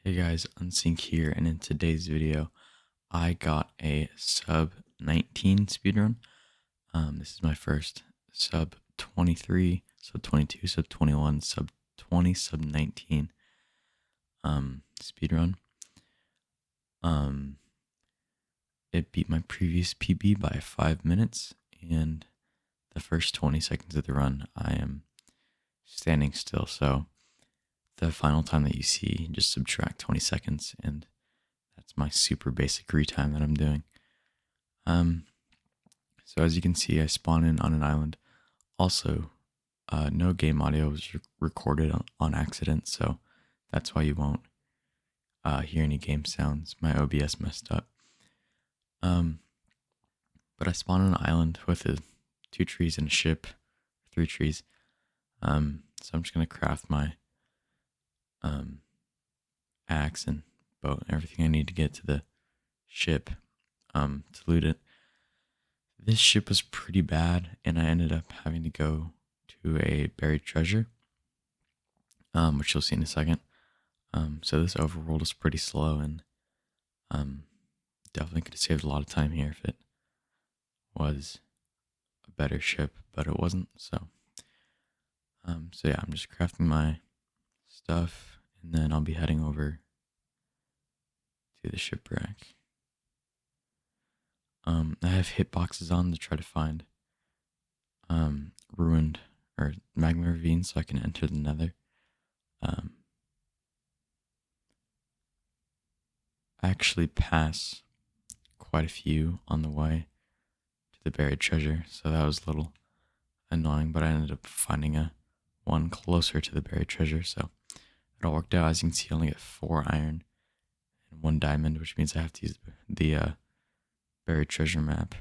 Hey guys, Unsync here, and in today's video, I got a sub 19 speedrun. This is my first sub 23, sub 22, sub 21, sub 20, sub 19 speedrun. It beat my previous PB by 5 minutes, and the first 20 seconds of the run, I am standing still. So the final time that you see, just subtract 20 seconds, and that's my super basic retime that I'm doing. So as you can see, I spawn in on an island. Also, no game audio was recorded on accident, so that's why you won't hear any game sounds. My OBS messed up. But I spawned on an island with 2 trees and a ship, 3 trees. So I'm just gonna craft my axe and boat and everything I need to get to the ship to loot it. This ship was pretty bad, and I ended up having to go to a buried treasure, which you'll see in a second. So this overworld is pretty slow, and definitely could have saved a lot of time here if it was a better ship, but it wasn't. So yeah, I'm just crafting my stuff, and then I'll be heading over to the shipwreck. I have hitboxes on to try to find ruined or magma ravines so I can enter the nether. I actually pass quite a few on the way to the buried treasure, so that was a little annoying, but I ended up finding one closer to the buried treasure, so it all worked out. As you can see, I only get 4 iron and 1 diamond, which means I have to use the buried treasure map.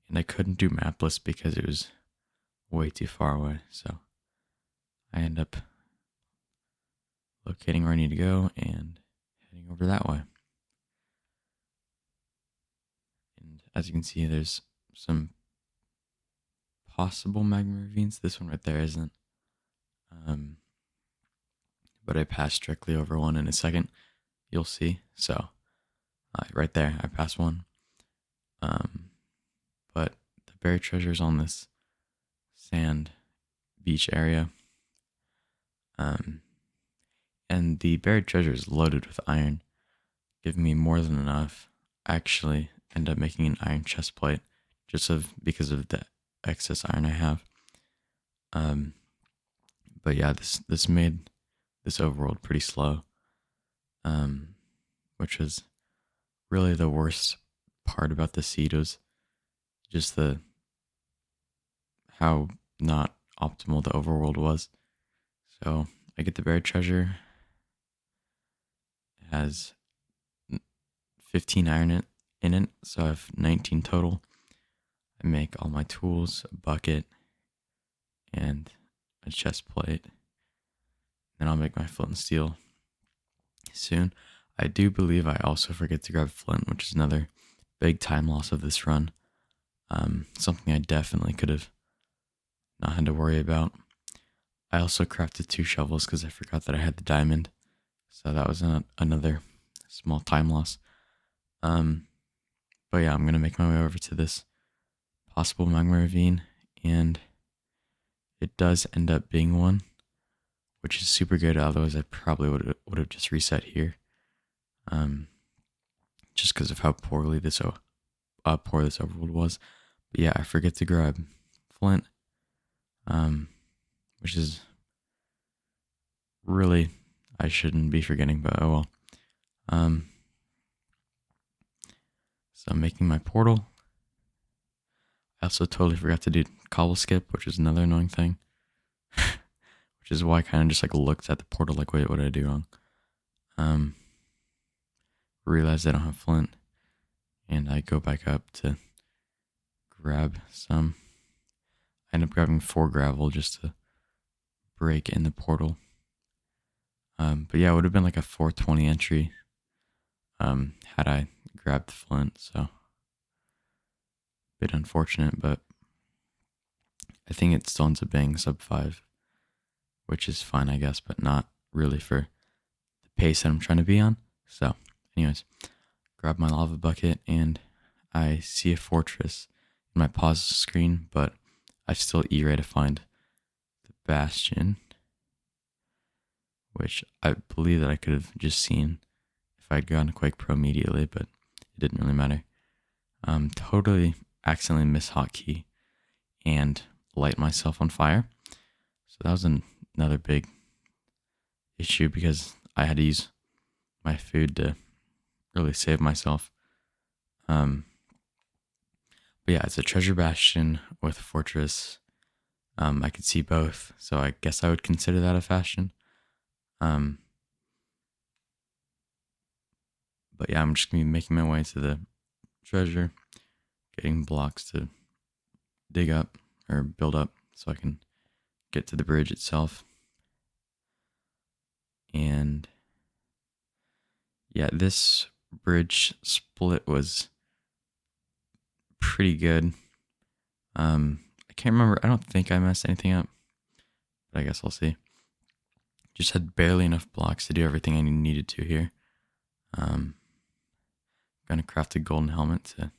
And I couldn't do mapless because it was way too far away, so I end up locating where I need to go and heading over that way. And as you can see, there's some possible magma ravines. This one right there isn't. But I passed directly over one in a second. You'll see. So right there, I passed one. But the buried treasure is on this sand beach area. And the buried treasure is loaded with iron, giving me more than enough. I actually end up making an iron chest plate because of the excess iron I have. But yeah, this made this overworld pretty slow, which was really the worst part about the seed was just how not optimal the overworld was. So I get the buried treasure. It has 15 iron in it, so I have 19 total. I make all my tools, a bucket, and a chest plate. Then I'll make my flint and steel soon. I do believe I also forget to grab flint, which is another big time loss of this run. Something I definitely could have not had to worry about. I also crafted 2 shovels because I forgot that I had the diamond. So that was another small time loss. But yeah, I'm going to make my way over to this possible magma ravine, and it does end up being one, which is super good. Otherwise, I probably would have just reset here, just because of how poor this overworld was. But yeah, I forget to grab flint, which is really I shouldn't be forgetting, but oh well. So I'm making my portal. I also totally forgot to do cobble skip, which is another annoying thing. Which is why I kind of just looked at the portal like, wait, what did I do wrong? Realized I don't have flint, and I go back up to grab some. I end up grabbing 4 gravel just to break in the portal. But yeah, it would have been like a 420 entry had I grabbed the flint, so bit unfortunate, but I think it still ends up being sub 5, which is fine, I guess, but not really for the pace that I'm trying to be on. So, anyways, grab my lava bucket and I see a fortress in my pause screen, but I still E-ray to find the bastion, which I believe that I could have just seen if I'd gone to Quake Pro immediately, but it didn't really matter. Totally accidentally miss hotkey and light myself on fire. So that was another big issue because I had to use my food to really save myself. But yeah, it's a treasure bastion with a fortress. I could see both, so I guess I would consider that a bastion. But yeah, I'm just gonna be making my way to the treasure, getting blocks to dig up or build up so I can get to the bridge itself. And yeah, this bridge split was pretty good. I can't remember. I don't think I messed anything up, but I guess I'll see. Just had barely enough blocks to do everything I needed to here. Gonna craft a golden helmet to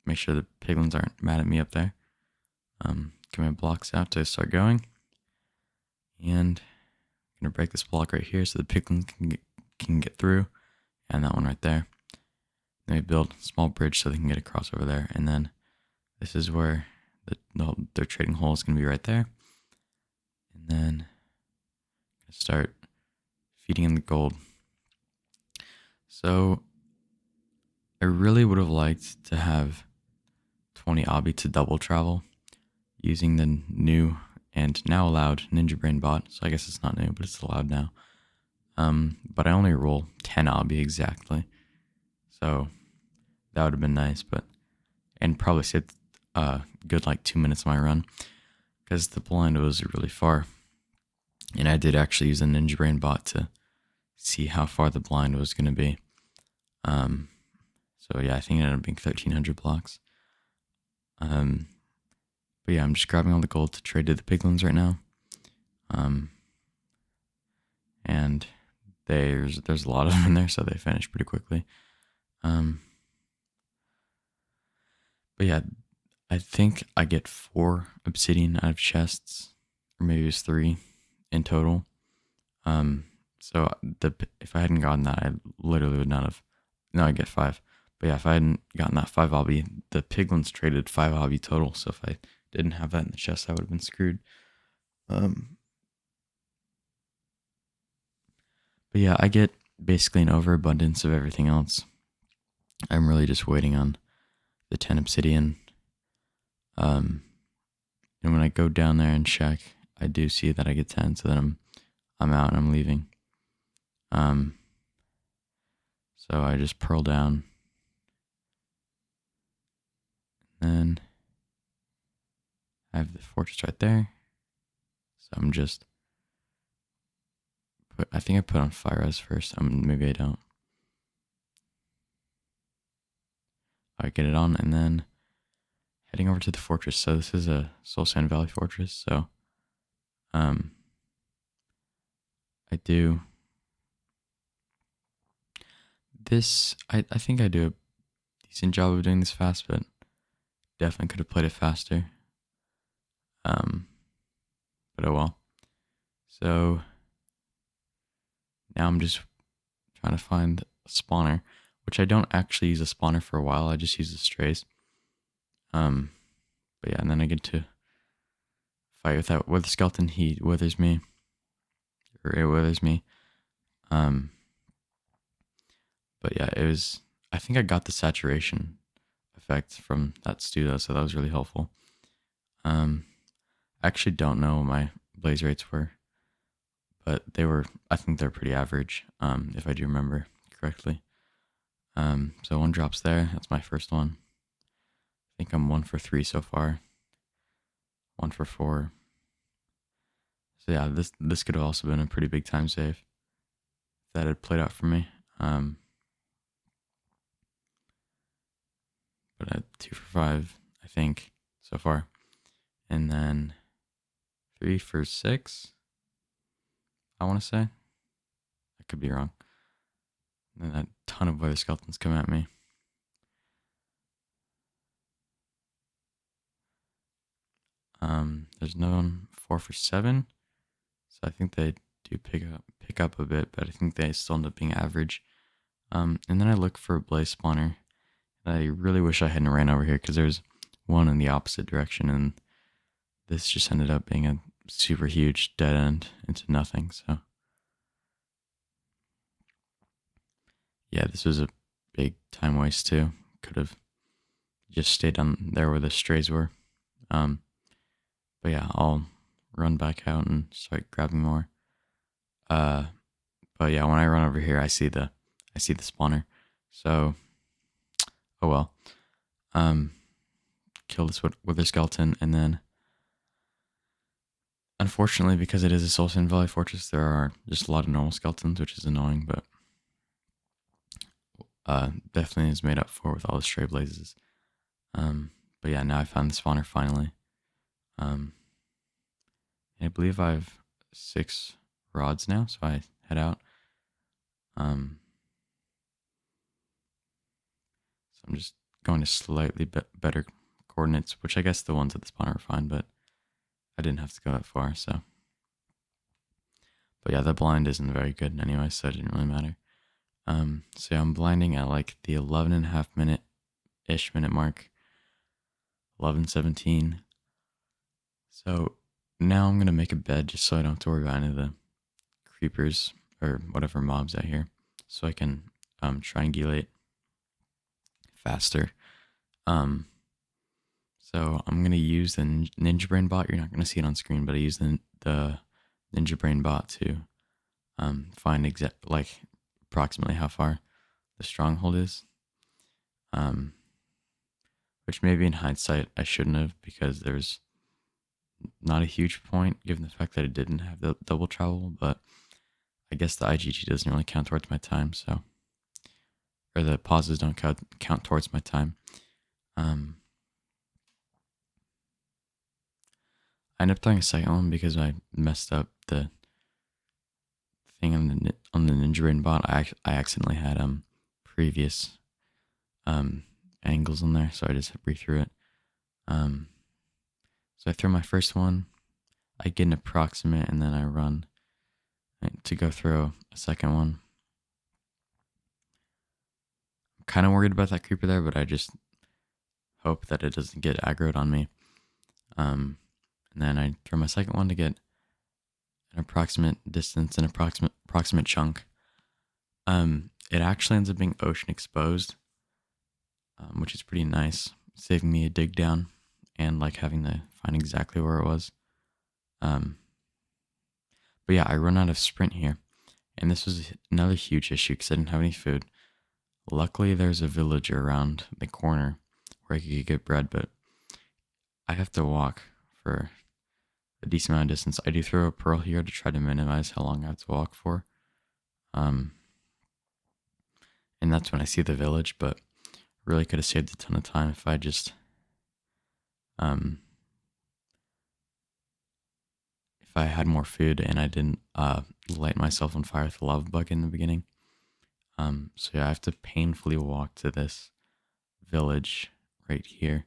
make sure the piglins aren't mad at me up there. Get my blocks out to start going, and I'm gonna break this block right here so the piglins can get through, and that one right there. Then we build a small bridge so they can get across over there, and then this is where their trading hole is gonna be right there, and then start feeding in the gold. So I really would have liked to have 20 obby to double travel using the new and now allowed Ninja Brain bot. So I guess it's not new, but it's allowed now. But I only roll 10 obby exactly. So that would have been nice, and probably saved good like 2 minutes of my run because the blind was really far. And I did actually use a Ninja Brain bot to see how far the blind was going to be. So yeah, I think it ended up being 1,300 blocks. But yeah, I'm just grabbing all the gold to trade to the piglins right now. And there's a lot of them in there, so they finish pretty quickly. But yeah, I think I get 4 obsidian out of chests, or maybe it's 3 in total. So if I hadn't gotten that, I literally would not have. No, I get 5. But yeah, if I hadn't gotten that 5 obby, the piglins traded 5 obby total. So if I didn't have that in the chest, I would have been screwed. But yeah, I get basically an overabundance of everything else. I'm really just waiting on the 10 obsidian. And when I go down there and check, I do see that I get 10, so then I'm out and I'm leaving. So I just pearl down. And then I have the fortress right there. So I'm just I think I put on fire res first. Maybe I don't. I get it on and then heading over to the fortress. So this is a Soul Sand Valley fortress. So I do this. I think I do a decent job of doing this fast, but definitely could have played it faster. But oh well. So now I'm just trying to find a spawner, which I don't actually use a spawner for a while. I just use the strays. But yeah, and then I get to fight with that wither skeleton. He withers me, or it withers me. But yeah, it was. I think I got the saturation effect from that stew though, so that was really helpful. I actually don't know what my blaze rates were, but they were. I think they're pretty average. If I do remember correctly. So 1 drops there. That's my first one. I think I'm 1 for 3 so far. 1 for 4. So yeah, this could have also been a pretty big time save if that had played out for me. But at 2 for 5, I think, so far. And then 3 for 6. I want to say. I could be wrong. And a ton of weather skeletons come at me. There's no one 4 for 7, so I think they do pick up a bit, but I think they still end up being average. And then I look for a blaze spawner. I really wish I hadn't ran over here because there's one in the opposite direction, and this just ended up being a super huge dead end into nothing. So yeah, this was a big time waste too. Could have just stayed down there where the strays were. But yeah, I'll run back out and start grabbing more. But yeah, when I run over here, I see the spawner. So, oh well. Kill this wither skeleton, and then, unfortunately, because it is a Soul Sand Valley fortress, there are just a lot of normal skeletons, which is annoying, but definitely is made up for with all the stray blazes. But yeah, now I found the spawner finally. I believe I have 6 rods now, so I head out. So I'm just going to slightly better coordinates, which I guess the ones at the spawner are fine, but I didn't have to go that far, so. But yeah, the blind isn't very good anyway, so it didn't really matter. So yeah, I'm blinding at like the 11.5 minute mark, 11:17. So now I'm gonna make a bed just so I don't have to worry about any of the creepers or whatever mobs out here, so I can triangulate faster. So I'm gonna use the Ninja Brain bot. You're not gonna see it on screen, but I use the Ninja Brain bot to find approximately how far the stronghold is. Which maybe in hindsight I shouldn't have, because there's not a huge point given the fact that it didn't have the double travel, but I guess the IGG doesn't really count towards my time, so, or the pauses don't count towards my time. I ended up throwing a second one because I messed up the thing on the Ninja Rain bot. I accidentally had previous angles in there, so I just rethrew it. So I throw my first one, I get an approximate, and then I run to go throw a second one. I'm kind of worried about that creeper there, but I just hope that it doesn't get aggroed on me. And then I throw my second one to get an approximate distance, an approximate chunk. It actually ends up being ocean exposed, which is pretty nice, saving me a dig down and like having to find exactly where it was. But yeah, I run out of sprint here, and this was another huge issue because I didn't have any food. Luckily, there's a villager around the corner where I could get bread, but I have to walk for a decent amount of distance. I do throw a pearl here to try to minimize how long I have to walk for. And that's when I see the village, but really could have saved a ton of time if I just if I had more food and I didn't light myself on fire with the lava bucket in the beginning. So yeah, I have to painfully walk to this village right here,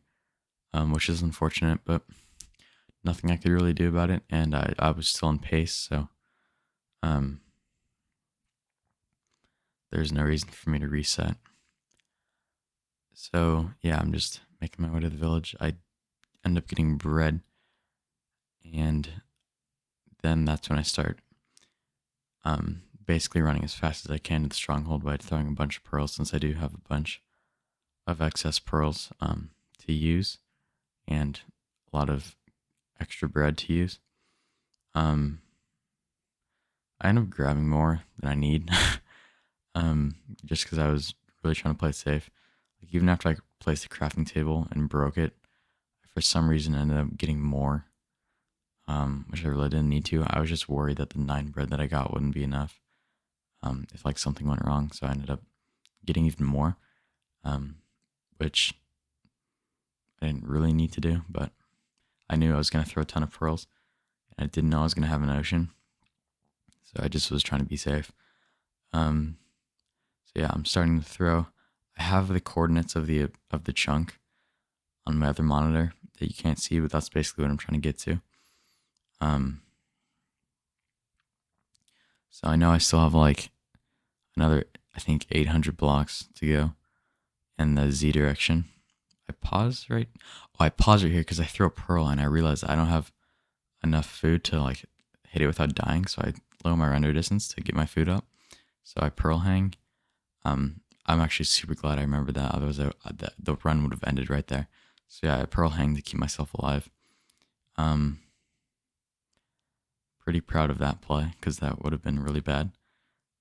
which is unfortunate, but nothing I could really do about it. And I was still in pace, so there's no reason for me to reset. So yeah, I'm just making my way to the village. I end up getting bread, and then that's when I start basically running as fast as I can to the stronghold by throwing a bunch of pearls, since I do have a bunch of excess pearls to use and a lot of extra bread to use. I end up grabbing more than I need, just because I was really trying to play it safe. Like, even after I placed the crafting table and broke it, for some reason I ended up getting more, which I really didn't need to. I was just worried that the 9 bread that I got wouldn't be enough if like something went wrong, so I ended up getting even more, which I didn't really need to do, but I knew I was going to throw a ton of pearls, and I didn't know I was going to have an ocean. So I just was trying to be safe. Um, so yeah, I'm starting to throw. I have the coordinates of the chunk on my other monitor that you can't see, but that's basically what I'm trying to get to. So I know I still have like another, I think, 800 blocks to go in the Z direction. I pause right. Oh, I pause right here because I throw a pearl and I realize I don't have enough food to like hit it without dying. So I lower my render distance to get my food up. So I pearl hang. I'm actually super glad I remember that. Otherwise, the run would have ended right there. So yeah, I pearl hang to keep myself alive. Pretty proud of that play because that would have been really bad.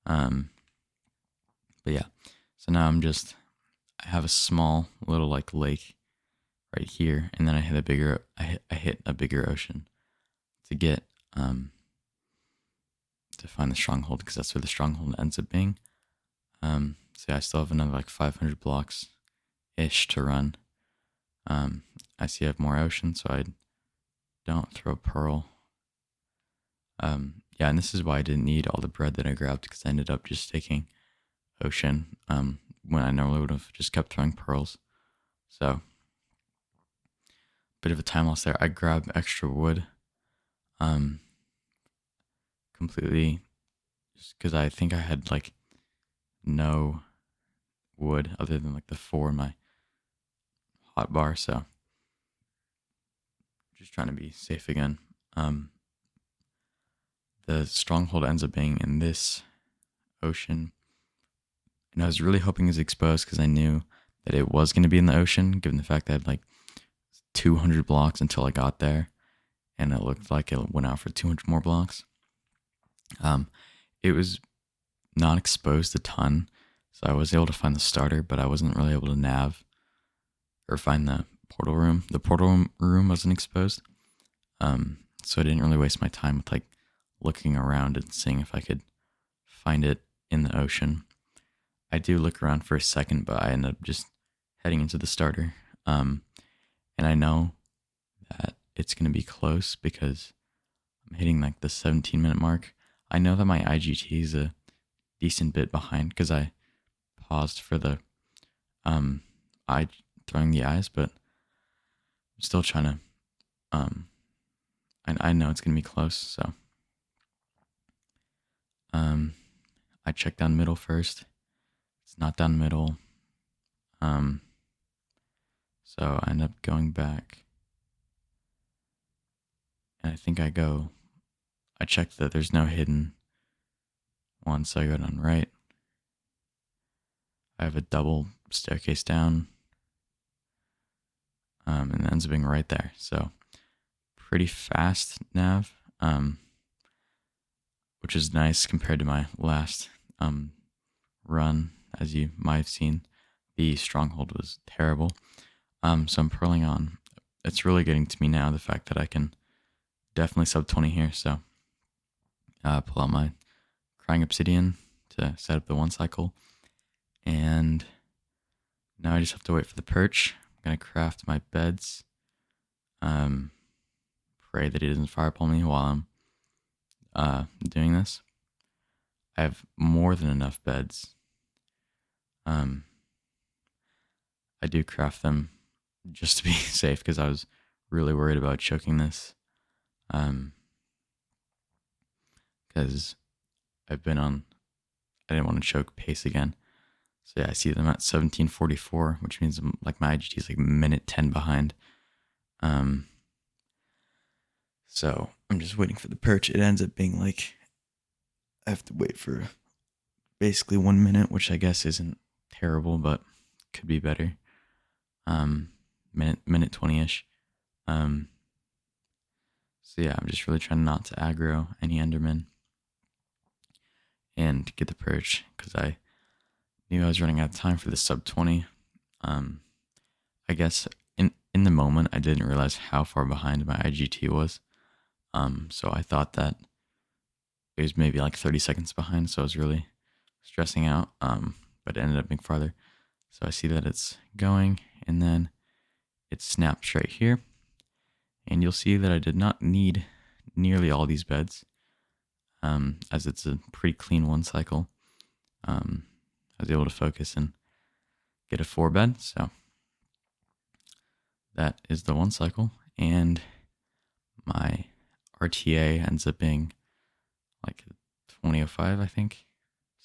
But yeah, so now I have a small little like lake right here, and then I hit a bigger ocean to get to find the stronghold because that's where the stronghold ends up being. So yeah, I still have another like 500 blocks ish to run. I see I have more ocean, so I don't throw pearl. Yeah, and this is why I didn't need all the bread that I grabbed because I ended up just taking ocean when I normally would have just kept throwing pearls. So, bit of a time loss there. I grabbed extra wood completely just because I think I had like no wood other than like the 4 in my hot bar. So, just trying to be safe again. The stronghold ends up being in this ocean. And I was really hoping it was exposed because I knew that it was going to be in the ocean, given the fact that I had like 200 blocks until I got there. And it looked like it went out for 200 more blocks. It was not exposed a ton, so I was able to find the starter, but I wasn't really able to nav or find the portal room. The portal room wasn't exposed, so I didn't really waste my time with like looking around and seeing if I could find it in the ocean. I do look around for a second, but I end up just heading into the starter. And I know that it's going to be close because I'm hitting like the 17-minute mark. I know that my IGT is a decent bit behind because I paused for the eye throwing the eyes, but I'm still trying to I know it's gonna be close, so I check down middle first. It's not down middle. So I end up going back. And I think I check that there's no hidden one, so I go down right. I have a double staircase down. And it ends up being right there. So pretty fast nav, which is nice compared to my last run. As you might have seen, the stronghold was terrible. So I'm purling on. It's really getting to me now, the fact that I can definitely sub 20 here. So pull out my crying obsidian to set up the 1 cycle. And now I just have to wait for the perch. I'm going to craft my beds. Pray that he doesn't fireball me while I'm doing this. I have more than enough beds. I do craft them just to be safe because I was really worried about choking this. Because I didn't want to choke pace again. So yeah, I see them at 17:44, which means like my IGT is like minute 10 behind. So I'm just waiting for the perch. It ends up being like I have to wait for basically 1 minute, which I guess isn't terrible, but could be better. Minute 20-ish. So yeah, I'm just really trying not to aggro any Enderman and get the perch because I knew I was running out of time for the sub 20. I guess in the moment I didn't realize how far behind my IGT was. So I thought that it was maybe like 30 seconds behind, so I was really stressing out. But it ended up being farther. So I see that it's going, and then it snaps right here. And you'll see that I did not need nearly all these beds. as it's a pretty clean one cycle. I was able to focus and get a 4-bed, so that is the one cycle. And my RTA ends up being like 2005, I think,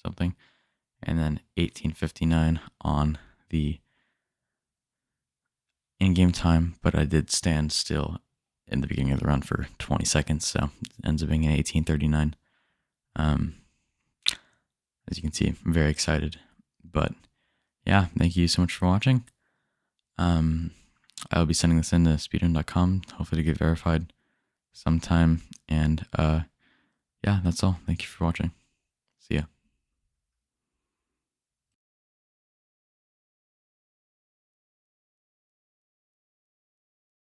something, and then 1859 on the in-game time, but I did stand still in the beginning of the round for 20 seconds, so it ends up being an 1839. As you can see, I'm very excited. But yeah, thank you so much for watching. I'll be sending this in to speedrun.com, hopefully to get verified sometime. And yeah, that's all. Thank you for watching.